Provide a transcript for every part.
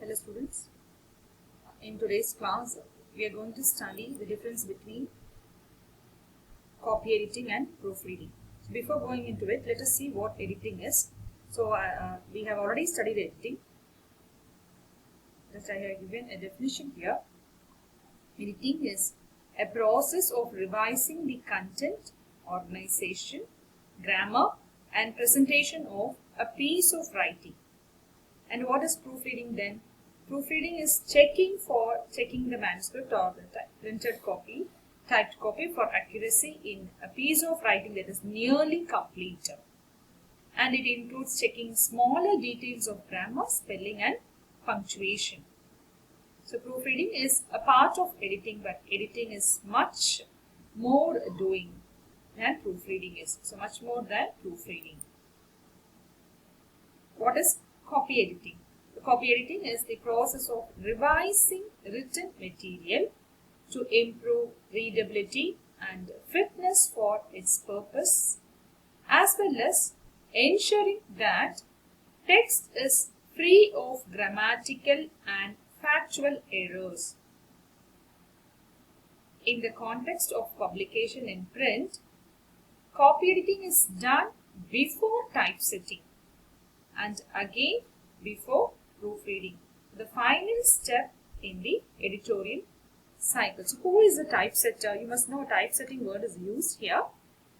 Hello students, in today's class we are going to study the difference between copy editing and proofreading. So before going into it, let us see what editing is. So we have already studied editing. Just I have given a definition here. Editing is a process of revising the content, organization, grammar and presentation of a piece of writing. And what is proofreading then? Proofreading is checking the manuscript or the printed copy, typed copy for accuracy in a piece of writing that is nearly complete. And it includes checking smaller details of grammar, spelling and punctuation. So proofreading is a part of editing, but editing is much more doing than proofreading is. So much more than proofreading. What is copy editing? Copy editing is the process of revising written material to improve readability and fitness for its purpose, as well as ensuring that text is free of grammatical and factual errors. In the context of publication in print, copy editing is done before typesetting and again before proofreading, the final step in the editorial cycle. So who is a typesetter? You must know a typesetting word is used here.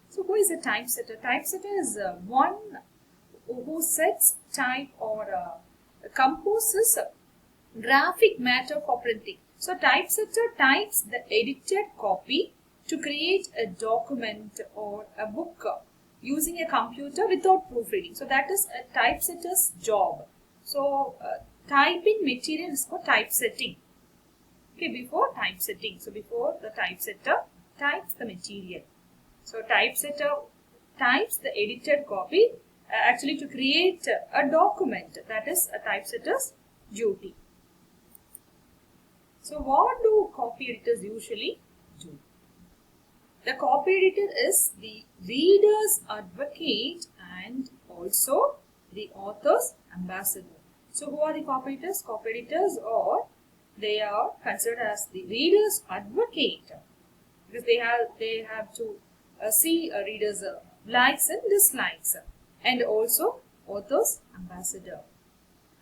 So who is a typesetter? Typesetter is one who sets type or composes graphic matter for printing. So typesetter types the edited copy to create a document or a book using a computer without proofreading. So that is a typesetter's job. So typing material is for typesetting. Okay, before typesetting. So before the typesetter types the material. So typesetter types the edited copy actually to create a document. That is a typesetter's duty. So what do copy editors usually do? The copy editor is the reader's advocate and also the author's ambassador. So who are the copy editors? Copy editors they are considered as the reader's advocate because they have to see a reader's likes and dislikes and also author's ambassador.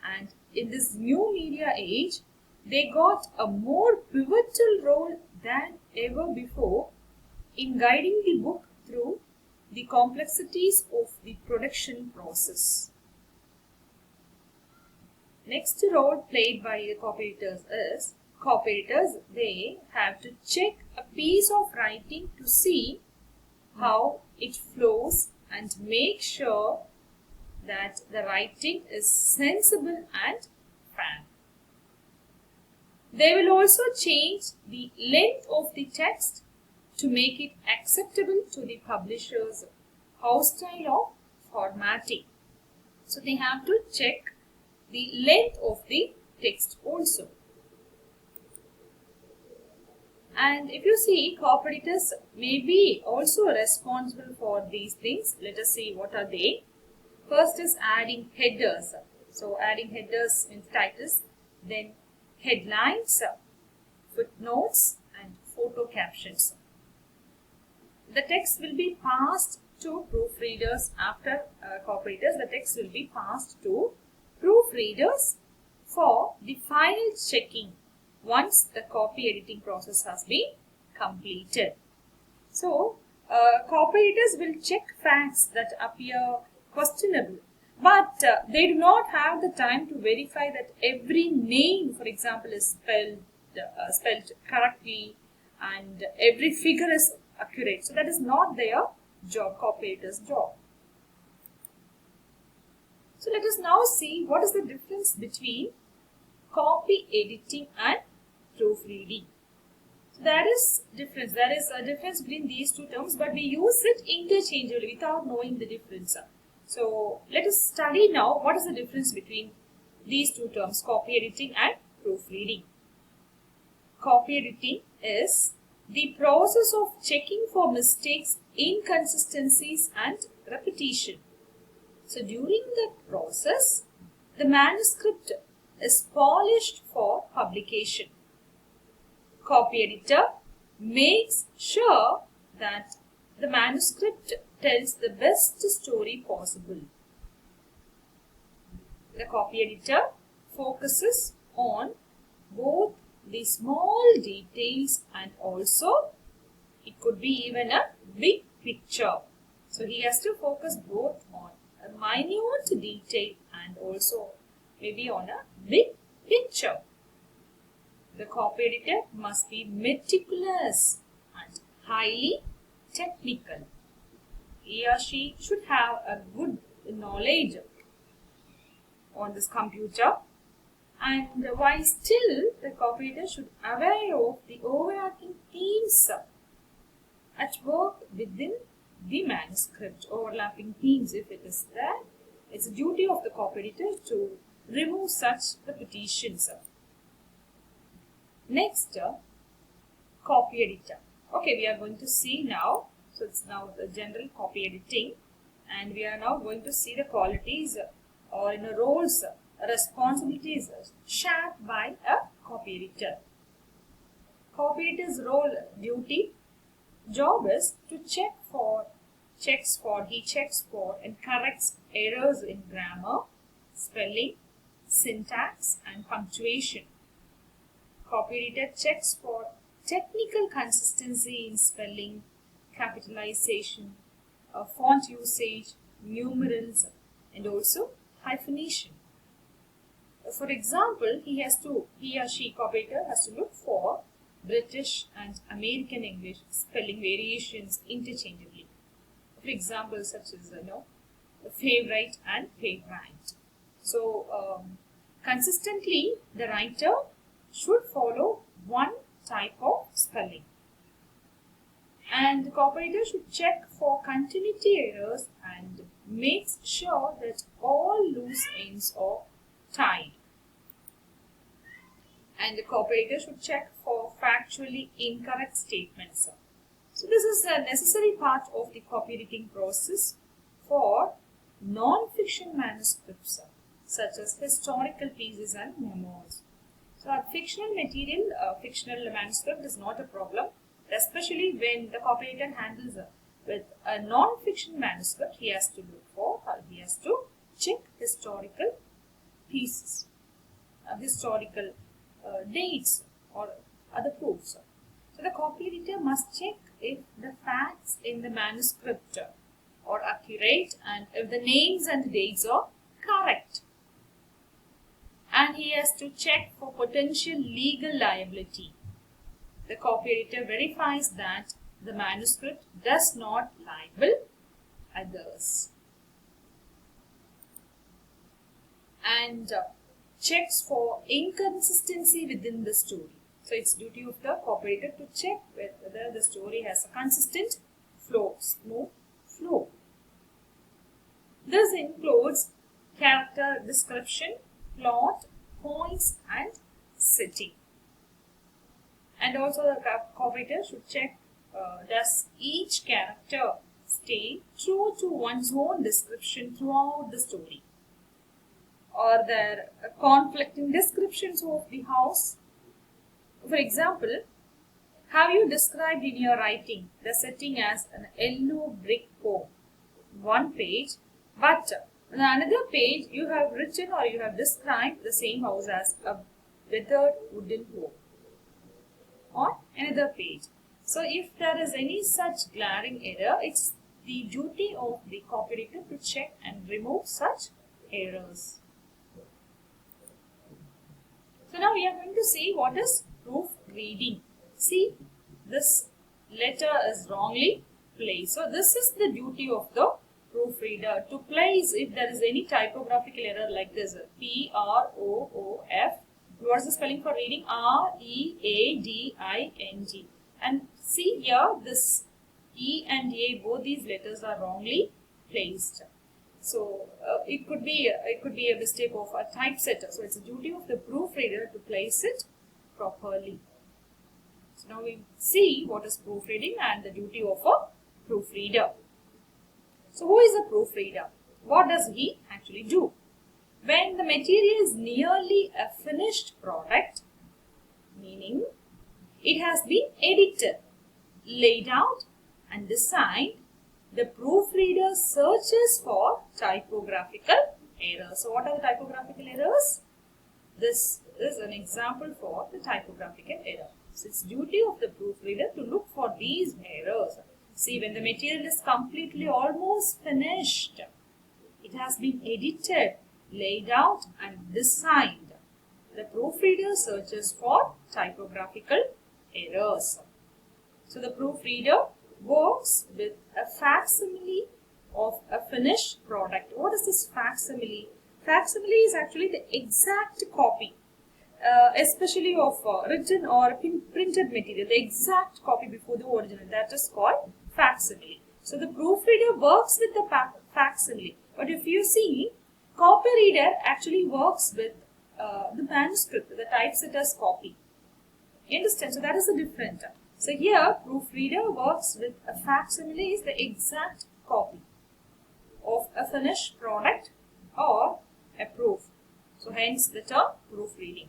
And in this new media age, they got a more pivotal role than ever before in guiding the book through the complexities of the production process. Next role played by the copy editors is, they have to check a piece of writing to see how it flows and make sure that the writing is sensible and fair. They will also change the length of the text to make it acceptable to the publisher's house style of formatting. So they have to check the length of the text also. And if you see, copy editors may be also responsible for these things. Let us see what are they. First is adding headers. So adding headers in titles, then headlines, footnotes and photo captions. The text will be passed to proofreaders after copy editors. The text will be passed to proofreaders for the final checking once the copy editing process has been completed. So, copy editors will check facts that appear questionable, but they do not have the time to verify that every name, for example, is spelled correctly and every figure is accurate. So that is not their job, copy editor's job. So let us now see what is the difference between copy editing and proofreading. So there is a difference between these two terms, but we use it interchangeably without knowing the difference. So let us study now what is the difference between these two terms, copy editing and proofreading. Copy editing is the process of checking for mistakes, inconsistencies and repetition. So during the process, the manuscript is polished for publication. Copy editor makes sure that the manuscript tells the best story possible. The copy editor focuses on both the small details and also it could be even a big picture. So he has to focus both on a minute detail and also maybe on a big picture. The copy editor must be meticulous and highly technical. He or she should have a good knowledge on this computer, and while still the copy editor should aware of the overarching themes at work within the manuscript, overlapping themes if it is there. It's a duty of the copy editor to remove such repetitions. Next, copy editor. Okay, we are going to see now. So it's now the general copy editing, and we are now going to see the qualities or roles, responsibilities shared by a copy editor. Copy editor's role, duty, job is to checks for and corrects errors in grammar, spelling, syntax and punctuation. Copy editor checks for technical consistency in spelling, capitalization, font usage, numerals and also hyphenation. For example, he or she, copy editor, has to look for British and American English spelling variations interchangeably. For example, such as favorite and favorite. So consistently, the writer should follow one type of spelling. And the copy editor should check for continuity errors and makes sure that all loose ends are tied. And the copy editor should check for factually incorrect statements. So this is a necessary part of the copy editing process for non-fiction manuscripts such as historical pieces and memoirs. So our fictional material, fictional manuscript is not a problem, especially when the copy editor handles with a non-fiction manuscript. He has to look for, or he has to check historical pieces, historical dates or other proofs. So the copy editor must check if the facts in the manuscript are accurate and if the names and dates are correct. And he has to check for potential legal liability. The copy editor verifies that the manuscript does not libel others. And checks for inconsistency within the story. So it's duty of the copy editor to check whether the story has a consistent flow, smooth flow. This includes character description, plot, points and setting. And also the copy editor should check does each character stay true to one's own description throughout the story. Are there conflicting descriptions of the house? For example, have you described in your writing the setting as an yellow brick home, one page, but on another page you have written or you have described the same house as a weathered wooden home on another page. So if there is any such glaring error, it's the duty of the copy editor to check and remove such errors. So now we are going to see what is proofreading. See, this letter is wrongly placed. So this is the duty of the proofreader to place if there is any typographical error like this. P-R-O-O-F. What is the spelling for reading? R-E-A-D-I-N-G. And see here, this E and A, both these letters are wrongly placed. So it could be a mistake of a typesetter. So it's a duty of the proofreader to place it properly. So now we see what is proofreading and the duty of a proofreader. So who is a proofreader? What does he actually do? When the material is nearly a finished product, meaning it has been edited, laid out and designed, the proofreader searches for typographical errors. So what are the typographical errors? This is an example for the typographical error. So it's duty of the proofreader to look for these errors. See, when the material is completely almost finished, it has been edited, laid out and designed, the proofreader searches for typographical errors. So the proofreader works with a facsimile of a finished product. What is this facsimile? Facsimile is actually the exact copy, especially of written or printed material, the exact copy before the original. That is called facsimile. So the proofreader works with the facsimile. But if you see, copyreader actually works with the manuscript, the typesetter's copy. You understand? So that is the difference. So here, proofreader works with a facsimile is the exact copy of a finished product or a proof. So hence the term proofreading.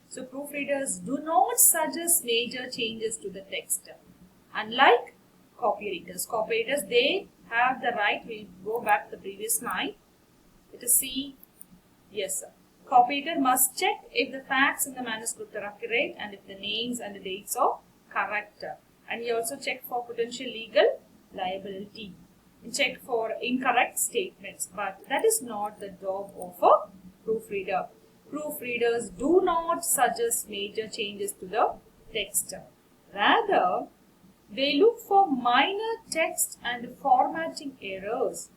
So proofreaders do not suggest major changes to the text. Unlike copyreaders. Copyreaders, they have the right. We'll go back to the previous line. Let us see. Yes, sir. Copyreader must check if the facts in the manuscript are accurate and if the names and the dates are correct. And he also check for potential legal liability. And check for incorrect statements. But that is not the job of a proofreader. Proofreaders do not suggest major changes to the text. Rather, they look for minor text and formatting errors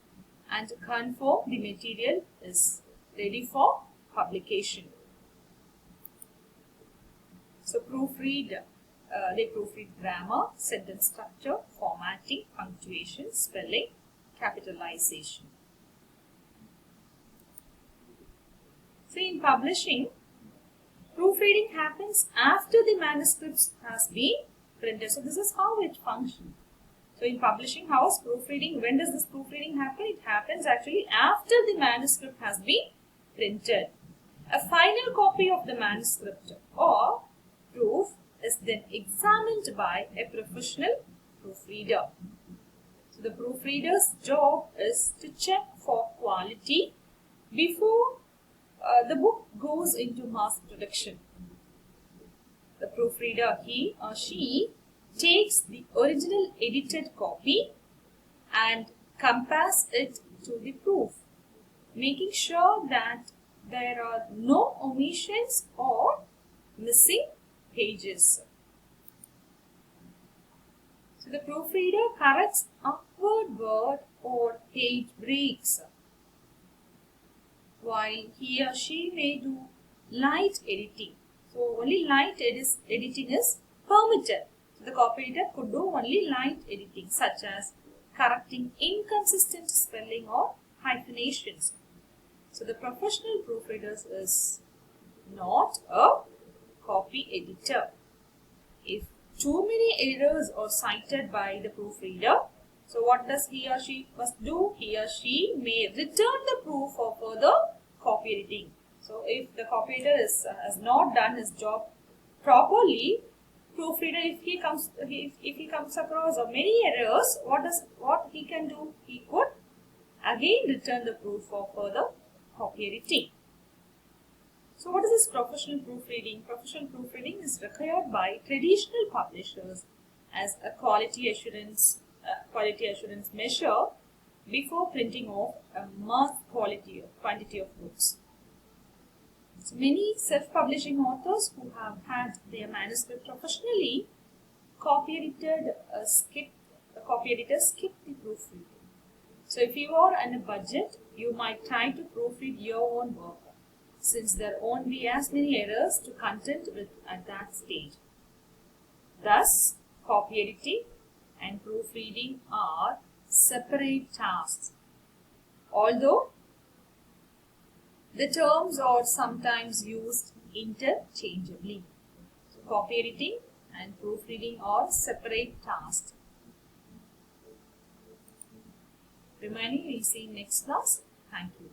and confirm the material is ready for publication. So they proofread grammar, sentence structure, formatting, punctuation, spelling, capitalization. So in publishing, proofreading happens after the manuscript has been printed. So this is how it functions. So in publishing, how is proofreading? When does this proofreading happen? It happens actually after the manuscript has been printed. A final copy of the manuscript or proof is then examined by a professional proofreader. So the proofreader's job is to check for quality before the book goes into mass production. The proofreader, he or she, takes the original edited copy and compares it to the proof, making sure that there are no omissions or missing pages. So the proofreader corrects awkward word or page breaks, while he or she may do light editing. So only light editing is permitted. So the copyreader could do only light editing, such as correcting inconsistent spelling or hyphenations. So the professional proofreader is not a copy editor. If too many errors are cited by the proofreader, so what does he or she must do? He or she may return the proof for further copy editing. So if the copyreader has not done his job properly, proofreader, if he comes across many errors, what he can do? He could again return the proof for further copy editing. So what is this professional proofreading? Professional proofreading is required by traditional publishers as a quality assurance measure before printing of a mass quantity of books. So many self-publishing authors who have had their manuscript professionally copy edited skip the proofreading. So if you are on a budget, you might try to proofread your own work, since there won't be as many errors to contend with at that stage. Thus, copy editing and proofreading are separate tasks, although the terms are sometimes used interchangeably. So, copy editing and proofreading are separate tasks. Remaining, we will see in next class. Thank you.